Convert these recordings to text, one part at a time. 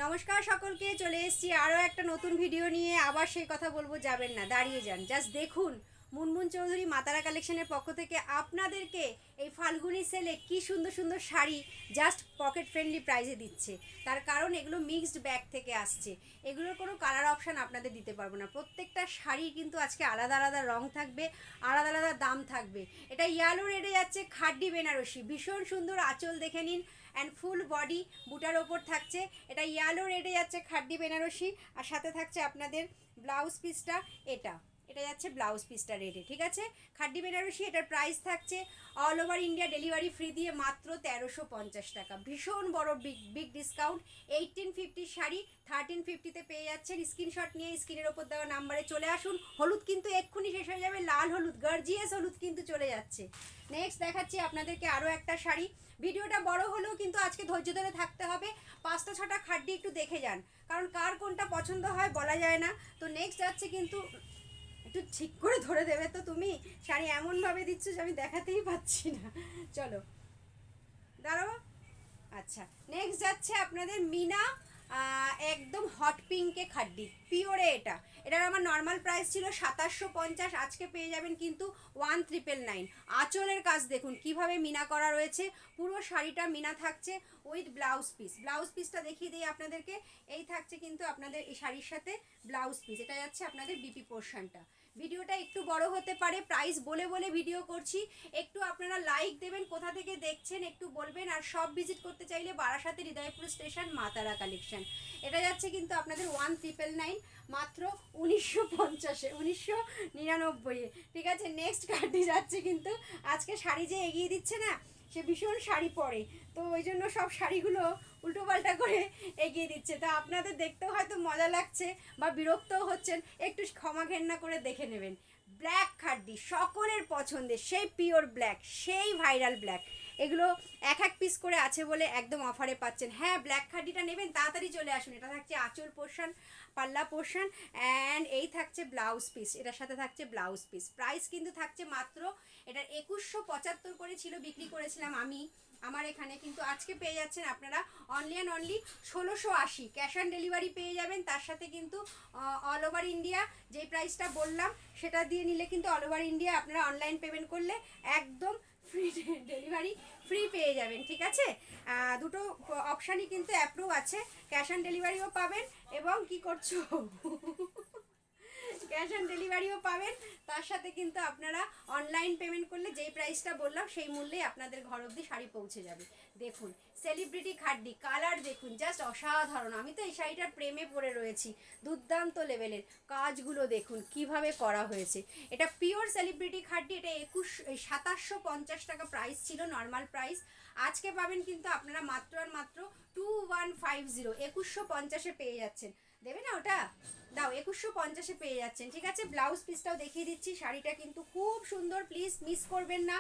নমস্কার সকলকে, চলে এসেছি আরও একটা নতুন ভিডিও নিয়ে। আবার সেই কথা বলবো, যাবেন না, দাঁড়িয়ে যান, জাস্ট দেখুন। মুনমুন চৌধুরী মাতারা কালেকশনের পক্ষ থেকে আপনাদেরকে এই ফাল্গুনি সেলে কি সুন্দর সুন্দর শাড়ি জাস্ট পকেট ফ্রেন্ডলি প্রাইসে দিচ্ছে। তার কারণ এগুলো মিক্সড ব্যাগ থেকে আসছে, এগুলোর কোনো কালার অপশান আপনাদের দিতে পারবো না। প্রত্যেকটা শাড়ি কিন্তু আজকে আলাদা আলাদা রং থাকবে, আলাদা আলাদা দাম থাকবে। এটা ইয়েলো রেডে যাচ্ছে খাড্ডি বেনারসি, ভীষণ সুন্দর আঁচল দেখে নিন, অ্যান্ড ফুল বডি বুটার ওপর থাকছে। এটা ইয়েলো রেডে যাচ্ছে খাড্ডি বেনারসি, আর সাথে থাকছে আপনাদের ব্লাউজ পিসটা। এটা এটা যাচ্ছে ব্লাউজ পিসটা রেডে, ঠিক আছে। খাড্ডি বেনারসি, এটার প্রাইস থাকছে all over India delivery free দিয়ে মাত্র 1350 টাকা। ভীষণ বড় বিগ ডিসকাউন্ট। 1850 শাড়ি 1350-তে পেয়ে যাচ্ছেন। স্ক্রিনশট নিয়ে স্ক্রিনের ওপর দেওয়া নাম্বারে চলে আসুন। হলুদ কিন্তু এক্ষুনি শেষ হয়ে যাবে, লাল হলুদ, গার্জিয়াস হলুদ কিন্তু চলে যাচ্ছে। নেক্সট দেখাচ্ছি আপনাদেরকে আরও একটা শাড়ি। ভিডিওটা বড় হলেও কিন্তু আজকে ধৈর্য ধরে থাকতে হবে। 5টা 6টা খাড্ডি একটু দেখে যান, কারণ কার কোনটা পছন্দ হয় বলা যায় না। তো নেক্সট যাচ্ছে, কিন্তু একটু ঠিক করে ধরে দেবে তো। তুমি শাড়ি এমনভাবে দিচ্ছ যে আমি দেখাতেই পাচ্ছি না। চলো দাঁড়াও। আচ্ছা, নেক্সট যাচ্ছে আপনাদের মিনা, একদম হট পিঙ্কে খাড্ডি পিওরে। এটার আমার নর্মাল প্রাইস ছিল 2750, আজকে পেয়ে যাবেন কিন্তু 1999। আঁচলের কাজ দেখুন কিভাবে মিনা করা রয়েছে, পুরো শাড়িটা মিনা থাকছে উইথ ব্লাউজ পিস। ব্লাউজ পিসটা দেখিয়ে দিই আপনাদেরকে। এই থাকছে কিন্তু আপনাদের এই শাড়ির সাথে ব্লাউজ পিস। এটা যাচ্ছে আপনাদের বিপি পোর্শনটা। ভিডিওটা একটু বড় হতে পারে, প্রাইস বলে বলে ভিডিও করছি। একটু আপনারা লাইক দেবেন, কোথা থেকে দেখছেন একটু বলবেন। আর সব ভিজিট করতে চাইলে বারাসাতে হৃদয়পুর স্টেশন মাতারা কালেকশন। এটা যাচ্ছে কিন্তু আপনাদের 1999, মাত্র 1950-এ, 1999-এ, ঠিক আছে। নেক্সট কার্ডটি যাচ্ছে কিন্তু আজকে শাড়ি যে এগিয়ে দিচ্ছে না, সে ভীষণ শাড়ি পরে, তো ওই জন্য সব শাড়িগুলো উল্টোপাল্টা করে এগিয়ে দিচ্ছে। তো আপনাদের দেখতেও হয়তো মজা লাগছে বা বিরক্তও হচ্ছেন, একটু ক্ষমা ঘেন্না করে দেখে নেবেন। ব্ল্যাক খাড্ডি সকলের পছন্দের, সেই পিওর ব্ল্যাক, সেই ভাইরাল ব্ল্যাক। এগুলো এক পিস করে আছে বলে একদম অফারে পাচ্ছেন। হ্যাঁ, ব্ল্যাক খাড্ডিটা নেবেন, তাড়াতাড়ি চলে আসুন। এটা থাকছে আঁচল পোর্শন, পাল্লা পোর্শন, অ্যান্ড এই থাকছে ব্লাউজ পিস। এটার সাথে থাকছে ব্লাউজ পিস। প্রাইস কিন্তু থাকছে মাত্র, এটার 2175 করে ছিল, বিক্রি করেছিলাম আমি আমার এখানে, কিন্তু আজকে পেয়ে যাচ্ছেন আপনারা only and only 1680। Cash on delivery পেয়ে যাবেন। তার সাথে কিন্তু অল ওভার ইন্ডিয়া যেই প্রাইসটা বললাম সেটা দিয়ে নিলে কিন্তু অল ওভার ইন্ডিয়া আপনারা অনলাইন পেমেন্ট করলে একদম ফ্রি ডেলিভারি ফ্রি পেয়ে যাবেন, ঠিক আছে। দুটো অপশানই কিন্তু অ্যাপ্রুভ আছে, ক্যাশ অন ডেলিভারিও পাবেন এবং কি করছো ক্যাশ অন ডেলিভারিও পাবেন। তার সাথে কিন্তু আপনারা অনলাইন পেমেন্ট করলে যেই প্রাইসটা বললাম সেই মূল্যেই আপনাদের ঘর অবধি শাড়ি পৌঁছে যাবে। দেখুন সেলিব্রিটি খাড্ডি, কালার দেখুন জাস্ট অসাধারণ। আমি তো এই শাড়িটার প্রেমে পড়ে রয়েছি, দুর্দান্ত লেভেলের কাজগুলো দেখুন কিভাবে করা হয়েছে। এটা পিওর সেলিব্রিটি খাড্ডি। এটা 2750 টাকা প্রাইস ছিল, নর্মাল প্রাইস। আজকে পাবেন কিন্তু আপনারা মাত্র আর মাত্র 2150, 2150-এ পেয়ে যাচ্ছেন। দেবে না ওটা? দাও, 2150-এ পেয়ে যাচ্ছেন, ঠিক আছে। ব্লাউজ পিসটাও দেখিয়ে দিচ্ছি। শাড়িটা কিন্তু খুব সুন্দর, প্লিজ মিস করবেন না।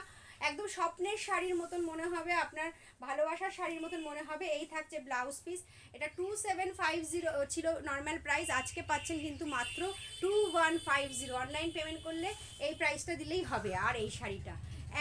একদম স্বপ্নের শাড়ির মতন মনে হবে, আপনার ভালোবাসার শাড়ির মতন মনে হবে। এই থাকছে ব্লাউজ পিস। এটা 2750 ছিল নর্মাল প্রাইস, আজকে পাচ্ছেন কিন্তু মাত্র 2150। অনলাইন পেমেন্ট করলে এই প্রাইসটা দিলেই হবে। আর এই শাড়িটা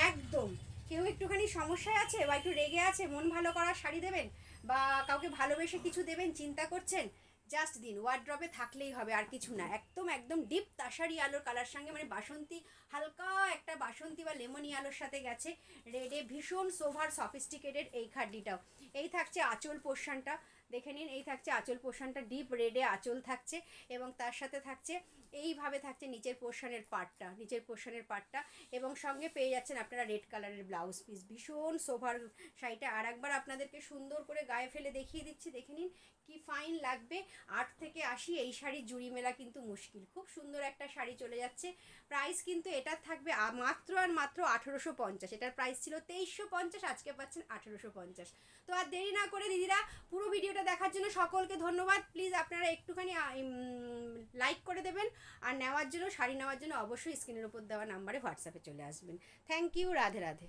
একদম, কেউ একটুখানি সমস্যায় আছে বা একটু রেগে আছে, মন ভালো করার শাড়ি দেবেন বা কাউকে ভালোবেসে কিছু দেবেন চিন্তা করছেন, জাস্ট দিন, ওয়ার্ড্রপে থাকলেই হবে, আর কিছু না। একদম একদম ডিপ তাসারি আলোর কালার সঙ্গে, মানে বাসন্তী, হালকা একটা বাসন্তী বা লেমনি আলোর সাথে গেছে রেডে, ভীষণ সোভার সফিস্টিকেটেড এই খাড্ডিটাও। এই থাকছে আঁচল পোর্শনটা, দেখে নিন। এই থাকছে আঁচল পোর্শনটা, ডিপ রেডে আঁচল থাকছে এবং তার সাথে থাকছে এইভাবে থাকছে নিচের পোর্শনের পার্টটা, এবং সঙ্গে পেয়ে যাচ্ছেন আপনারা রেড কালারের ব্লাউজ পিস। ভীষণ সোভার শাড়িটা আর একবার আপনাদেরকে সুন্দর করে গায়ে ফেলে দেখিয়ে দিচ্ছি, দেখে নিন কি ফাইন লাগবে। 8 থেকে 80 এই শাড়ির জুড়ি মেলা কিন্তু মুশকিল। খুব সুন্দর একটা শাড়ি চলে যাচ্ছে। প্রাইস কিন্তু এটার থাকবে মাত্র আর মাত্র 1850। এটার প্রাইস ছিল 2350, আজকে পাচ্ছেন 1850। তো আর দেরি না করে দিদিরা, পুরো ভিডিওটা দেখার জন্য সকলকে ধন্যবাদ। প্লিজ আপনারা একটুখানি লাইক করে দেবেন, আর নেওয়ার জন্য, শাড়ি নেওয়ার জন্য অবশ্যই স্ক্রিনের উপর দেওয়া নাম্বারে হোয়াটসঅ্যাপে চলে আসবেন। Thank you, Radhe Radhe.